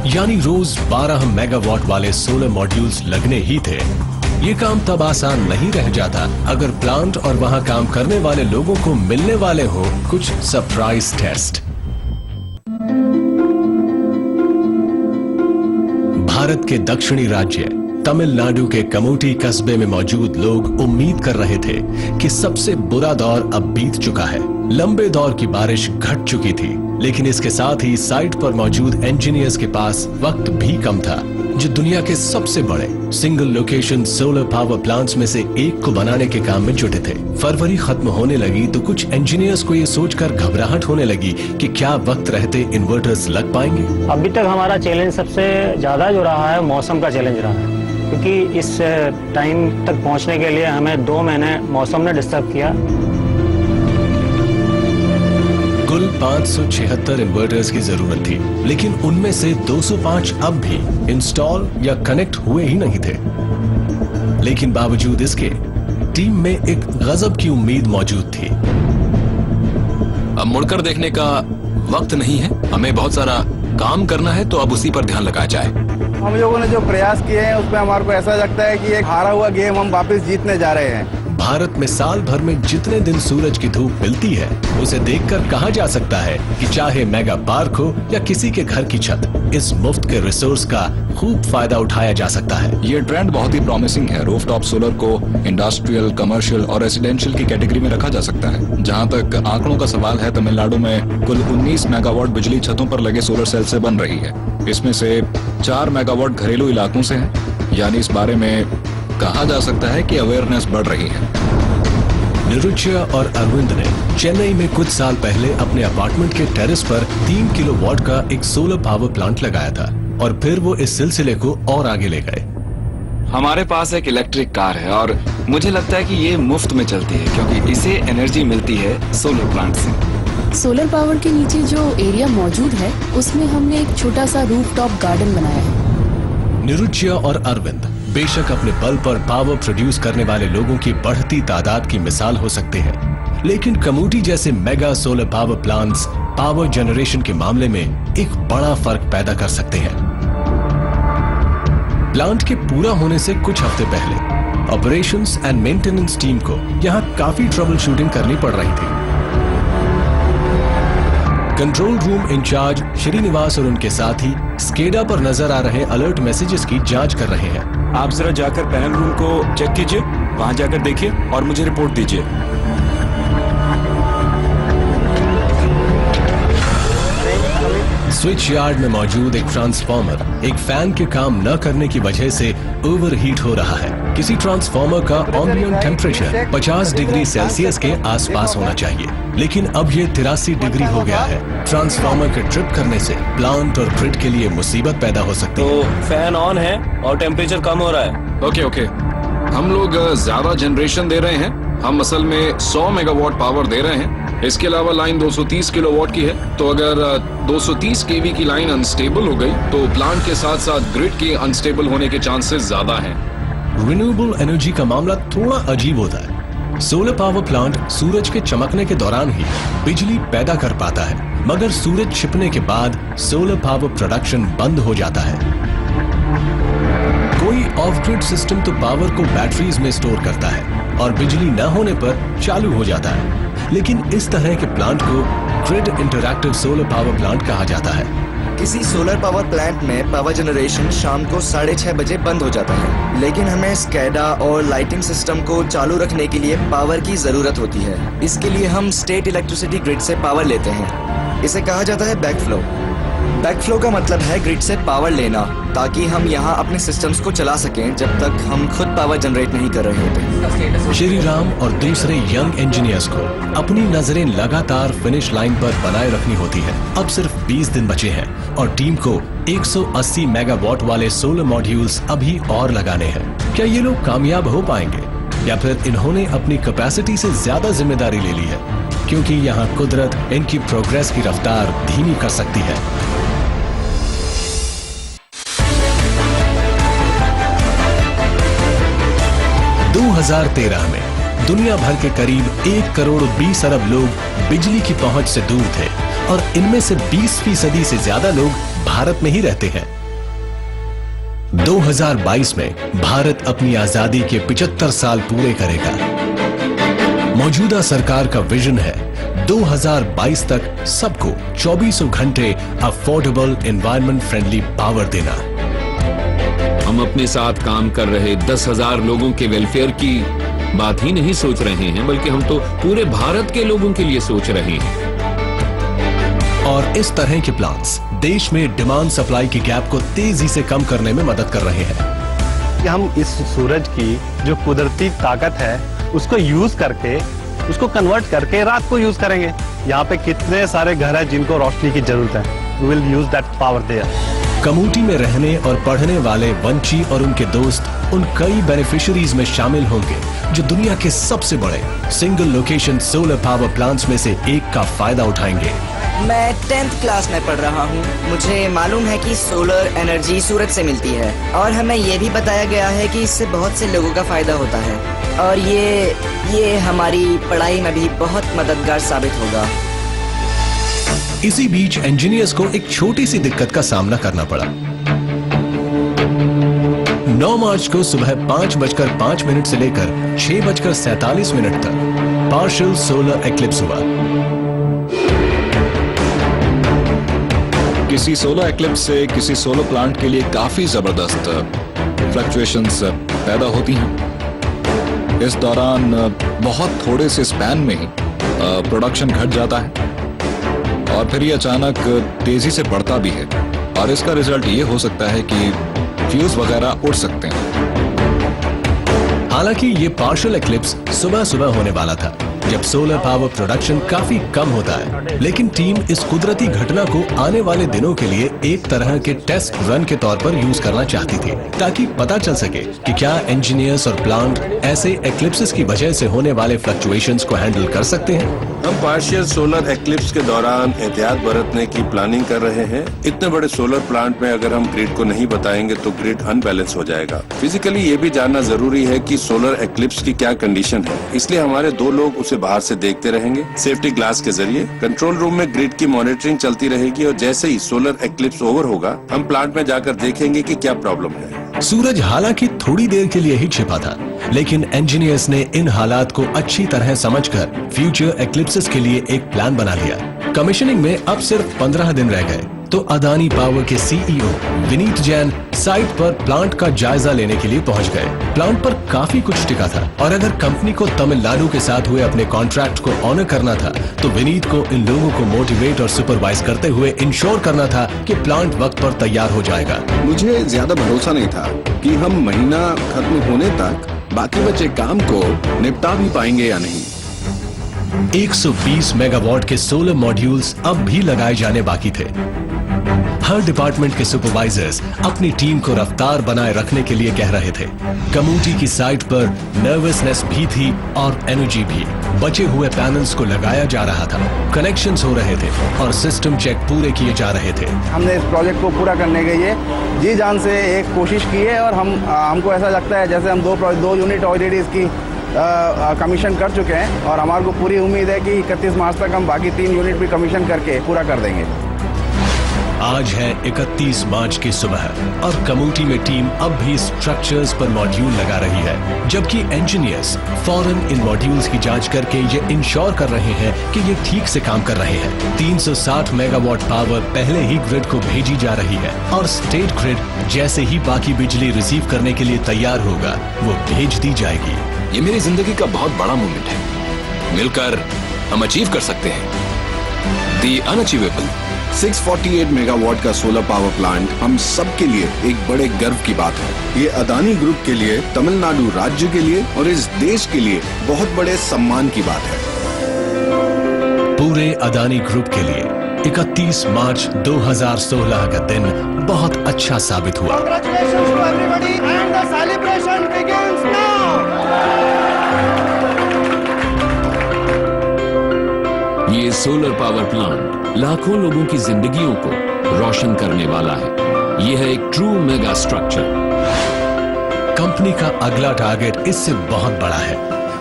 यानी रोज 12 मेगावाट वाले सोलर मॉड्यूल्स लगने ही थे। ये काम तब आसान नहीं रह जाता अगर प्लांट और वहां काम करने वाले लोगों को मिलने वाले हो कुछ सरप्राइज टेस्ट। भारत के दक्षिणी राज्य तमिलनाडु के कमूटी कस्बे में मौजूद लोग उम्मीद कर रहे थे कि सबसे बुरा दौर अब बीत चुका है। लंबे दौर की बारिश घट चुकी थी, लेकिन इसके साथ ही साइट पर मौजूद इंजीनियर्स के पास वक्त भी कम था, जो दुनिया के सबसे बड़े single location solar power plants में से एक को बनाने के काम में जुटे थे। फरवरी खत्म होने लगी तो कुछ इंजीनियर्स को ये सोचकर घबराहट होने लगी कि क्या वक्त रहते इन्वर्टर्स लग पाएंगे। अभी तक हमारा चैलेंज सबसे ज्यादा जो रहा है मौसम का चैलेंज रहा है, क्योंकि इस टाइम तक पहुंचने के लिए हमें 2 महीने मौसम ने डिस्टर्ब किया। कुल 576 इन्वर्टर्स की जरूरत थी, लेकिन उनमें से 205 अब भी इंस्टॉल या कनेक्ट हुए ही नहीं थे। लेकिन बावजूद इसके टीम में एक गजब की उम्मीद मौजूद थी। अब मुड़कर देखने का वक्त नहीं है, हमें बहुत सारा काम करना है, तो अब उसी पर ध्यान लगाया जाए। हम लोगों ने जो प्रयास किए हैं उसमें हमारे को ऐसा लगता है कि एक हारा हुआ गेम हम वापस जीतने जा रहे हैं। भारत में साल भर में जितने दिन सूरज की धूप मिलती है, उसे देखकर कहा जा सकता है कि चाहे मेगा पार्क हो या किसी के घर की छत, इस मुफ्त के रिसोर्स का खूब फायदा उठाया जा सकता है। ये ट्रेंड बहुत ही प्रॉमिसिंग है। रूफटॉप सोलर को इंडस्ट्रियल, कमर्शियल और रेसिडेंशियल की कैटेगरी में रखा जा सकता है। जहां तक आंकड़ों का सवाल है, तमिलनाडु में कुल 19 मेगावाट बिजली छतों पर लगे सोलर सेल से बन रही है। इसमें से 4 मेगावाट घरेलू इलाकों से है, यानी इस बारे में कहा जा सकता है कि अवेयरनेस बढ़ रही है। निरुच्या और अरविंद ने चेन्नई में कुछ साल पहले अपने अपार्टमेंट के टेरेस पर 3 किलोवाट का एक सोलर पावर प्लांट लगाया था और फिर वो इस सिलसिले को और आगे ले गए। हमारे पास एक इलेक्ट्रिक कार है और मुझे लगता है कि ये मुफ्त में चलती है, क्योंकि इसे एनर्जी मिलती है सोलर प्लांट से। सोलर पावर के नीचे जो एरिया मौजूद है, उसमें हमने एक छोटा सा रूफटॉप गार्डन बनाया है। निरुच्या और अरविंद बेशक अपने बल पर पावर प्रोड्यूस करने वाले लोगों की बढ़ती तादाद की मिसाल हो सकते हैं, लेकिन कमूटी जैसे mega solar power plants power generation के मामले में एक बड़ा फर्क पैदा कर सकते हैं। प्लांट के पूरा होने से कुछ हफ्ते पहले ऑपरेशंस एंड मेंटेनेंस टीम को यहां काफी ट्रबल शूटिंग करनी पड़ रही थी। कंट्रोल रूम इंचार्ज श्रीनिवास और उनके साथी स्केडा पर नजर आ रहे अलर्ट मैसेजेस की जांच कर रहे हैं। आप जरा जाकर पैनल रूम को चेक कीजिए, वहां जाकर देखिए और मुझे रिपोर्ट दीजिए। स्विच यार्ड में मौजूद एक ट्रांसफार्मर एक फैन के काम न करने की वजह से ओवरहीट हो रहा है। किसी ट्रांसफार्मर का एम्बिएंट टेम्परेचर 50 डिग्री सेल्सियस के आसपास होना चाहिए, लेकिन अब ये 83 डिग्री हो गया है। ट्रांसफार्मर के ट्रिप करने से प्लांट और ग्रिड के लिए मुसीबत पैदा हो सकती है। तो फैन ऑन है और टेम्परेचर कम हो रहा है। ओके, हम लोग ज्यादा जनरेशन दे रहे हैं। हम असल में 100 मेगावाट पावर दे रहे हैं। इसके अलावा लाइन 230 किलोवाट की है, तो अगर 230 केवी की लाइन अनस्टेबल हो गई तो प्लांट के साथ साथ ग्रिड के अनस्टेबल होने के चांसेस ज्यादा हैं। रिन्यूएबल एनर्जी का मामला थोड़ा अजीब होता है। सोलर पावर प्लांट सूरज के चमकने के दौरान ही बिजली पैदा कर पाता है, मगर सूरज छिपने के बाद सोलर पावर प्रोडक्शन बंद हो जाता है। कोई ऑफ ग्रिड सिस्टम तो पावर को बैटरीज में स्टोर करता है और बिजली न होने पर चालू हो जाता है, लेकिन इस तरह के प्लांट को grid interactive solar power plant कहा जाता है। किसी सोलर पावर प्लांट में पावर जनरेशन शाम को 6:30 बजे बंद हो जाता है, लेकिन हमें स्कैडा और लाइटिंग सिस्टम को चालू रखने के लिए पावर की जरूरत होती है। इसके लिए हम स्टेट इलेक्ट्रिसिटी ग्रिड से पावर लेते हैं। इसे कहा जाता है बैकफ्लो। बैकफ्लो का मतलब है ग्रिड से पावर लेना, ताकि हम यहाँ अपने सिस्टम्स को चला सकें जब तक हम खुद पावर जनरेट नहीं कर रहे होते। श्री राम और दूसरे यंग इंजीनियर्स को अपनी नजरें लगातार फिनिश लाइन पर बनाए रखनी होती है। अब सिर्फ 20 दिन बचे हैं और टीम को 180 मेगावाट वाले सोलर मॉड्यूल्स अभी और लगाने हैं। क्या ये लोग कामयाब हो पाएंगे या फिर इन्होंने अपनी कैपेसिटी से ज्यादा जिम्मेदारी ले ली है, क्योंकि यहाँ कुदरत इनकी प्रोग्रेस की रफ्तार धीमी कर सकती है। दो 2013 में दुनिया भर के करीब 1 करोड़ 20 अरब लोग बिजली की पहुंच से दूर थे और इनमें से 20% से ज्यादा लोग भारत में ही रहते हैं। 2022 में भारत अपनी आजादी के 75 साल पूरे करेगा। मौजूदा सरकार का विजन है 2022 तक सबको 24 घंटे अफोर्डेबल एनवायरमेंट फ्रेंडली पावर देना। हम अपने साथ काम कर रहे 10,000 लोगों के वेलफेयर की बात ही नहीं सोच रहे हैं, बल्कि हम तो पूरे भारत के लोगों के लिए सोच रहे हैं। और इस तरह के प्लान्स देश में डिमांड सप्लाई की गैप को तेजी से कम करने में मदद कर रहे हैं। कि हम इस सूरज की जो कुदरती ताकत है उसको यूज करके, उसको कन्वर्ट करके रात को यूज करेंगे। यहाँ पे कितने सारे घर हैं जिनको रोशनी की जरूरत है। We will use that power there. Community में रहने और पढ़ने वाले वंची और उनके दोस्त उन कई बेनिफिशियरीज में शामिल होंगे जो दुनिया के सबसे बड़े single location solar power plants में से एक का फायदा उठाएंगे। मैं 10th क्लास में पढ़ रहा हूँ। मुझे मालूम है कि सोलर एनर्जी सूरज से मिलती है और हमें ये भी बताया गया है कि इससे बहुत से लोगों का फायदा होता है और ये हमारी पढ़ाई में भी बहुत मददगार साबित होगा। इसी बीच इंजीनियर्स को एक छोटी सी दिक्कत का सामना करना पड़ा। 9 मार्च को सुबह 5:05 से लेकर 6:47 तक पार्शियल सोलर एक्लिप्स हुआ। किसी सोलर एक्लिप्स से किसी सोलर प्लांट के लिए काफी जबरदस्त फ्लक्चुएशंस पैदा होती हैं। इस दौरान बहुत थोड़े से स्पैन में ही प्रोडक्शन घट जाता है और फिर ये अचानक तेजी से बढ़ता भी है और इसका रिजल्ट ये हो सकता है कि फ्यूज वगैरह उड़ सकते हैं। हालांकि ये पार्शियल एक्लिप्स सुबह होने वाला था जब सोलर पावर प्रोडक्शन काफी कम होता है, लेकिन टीम इस कुदरती घटना को आने वाले दिनों के लिए एक तरह के टेस्ट रन के तौर पर यूज करना चाहती थी, ताकि पता चल सके कि क्या इंजीनियर्स और प्लांट ऐसे एक्लिप्सेस की वजह से होने वाले फ्लक्चुएशंस को हैंडल कर सकते हैं। हम पार्शियल सोलर एक्लिप्स के दौरान एहतियात बरतने की प्लानिंग कर रहे हैं। इतने बड़े सोलर प्लांट में अगर हम ग्रिड को नहीं बताएंगे तो ग्रिड अनबैलेंस हो जाएगा। फिजिकली ये भी जानना जरूरी है कि सोलर एक्लिप्स की क्या कंडीशन है, इसलिए हमारे 2 लोग उसे बाहर से देखते रहेंगे सेफ्टी ग्लास के जरिए। कंट्रोल रूम में ग्रिड की मॉनिटरिंग चलती रहेगी और जैसे ही सोलर एक्लिप्स ओवर होगा हम प्लांट में जाकर देखेंगे कि क्या प्रॉब्लम है। सूरज हालांकि थोड़ी देर के लिए ही छिपा था, लेकिन इंजीनियर्स ने इन हालात को अच्छी तरह समझकर फ्यूचर एक्लिप्सेस के लिए एक प्लान बना लिया। कमीशनिंग में अब सिर्फ 15 दिन रह गए तो अदानी पावर के सीईओ विनीत जैन साइट पर प्लांट का जायजा लेने के लिए पहुंच गए। प्लांट पर काफी कुछ टिका था और अगर कंपनी को तमिलनाडु के साथ हुए अपने कॉन्ट्रैक्ट को ऑनर करना था तो विनीत को इन लोगों को मोटिवेट और सुपरवाइज करते हुए इंश्योर करना था कि प्लांट वक्त पर तैयार हो जाएगा। मुझे ज्यादा भरोसा नहीं था कि हम महीना खत्म होने तक बाकी बचे काम को निपटा भी पाएंगे या नहीं। 120 मेगावाट के सोलर मॉड्यूल्स अब भी लगाए जाने बाकी थे। हर डिपार्टमेंट के सुपरवाइजर्स अपनी टीम को रफ्तार बनाए रखने के लिए कह रहे थे। कमूटी की साइट पर नर्वसनेस भी थी और एनर्जी भी। बचे हुए पैनल्स को लगाया जा रहा था, कनेक्शंस हो रहे थे और सिस्टम चेक पूरे किए जा रहे थे। हमने इस प्रोजेक्ट को पूरा करने के लिए जी जान से एक कोशिश की है और हमको ऐसा लगता है जैसे हम दो यूनिट ऑलरेडी इसकी कमीशन कर चुके हैं और हमारे को पूरी उम्मीद है कि 31 मार्च तक हम बाकी 3 यूनिट भी कमीशन करके पूरा कर देंगे। आज है 31 मार्च की सुबह और कमेटी में टीम अब भी स्ट्रक्चर्स पर मॉड्यूल लगा रही है, जबकि इंजीनियर्स फौरन इन मॉड्यूल्स की जांच करके ये इंश्योर कर रहे हैं कि ये ठीक से काम कर रहे हैं। 360 मेगावाट पावर पहले ही ग्रिड को भेजी जा रही है और स्टेट ग्रिड जैसे ही बाकी बिजली रिसीव करने के लिए तैयार होगा वो भेज दी जाएगी। ये मेरी जिंदगी का बहुत बड़ा मोमेंट है। मिलकर हम अचीव कर सकते हैं दी अनअचीवेबल। 648 मेगावाट का सोलर पावर प्लांट हम सब के लिए एक बड़े गर्व की बात है। ये अदानी ग्रुप के लिए, तमिलनाडु राज्य के लिए और इस देश के लिए बहुत बड़े सम्मान की बात है। पूरे अदानी ग्रुप के लिए 31 मार्च 2016 का दिन बहुत अच्छा साबित हुआ। Congratulations to everybody and the celebration begins now. ये सोलर पावर प्लांट लाखों लोगों की जिंदगियों को रोशन करने वाला है। ये है एक ट्रू मेगा स्ट्रक्चर। कंपनी का अगला टारगेट इससे बहुत बड़ा है।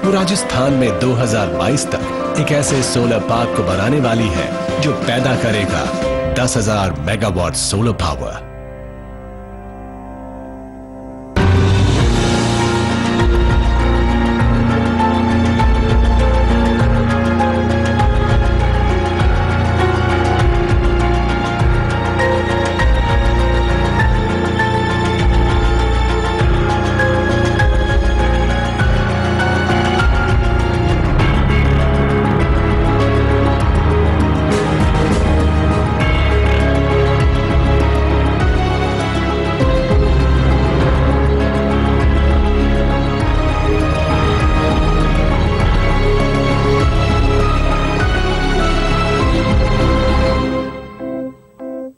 वो राजस्थान में 2022 तक एक ऐसे सोलर पार्क को बनाने वाली है जो पैदा करेगा 10,000 मेगावाट सोलर पावर।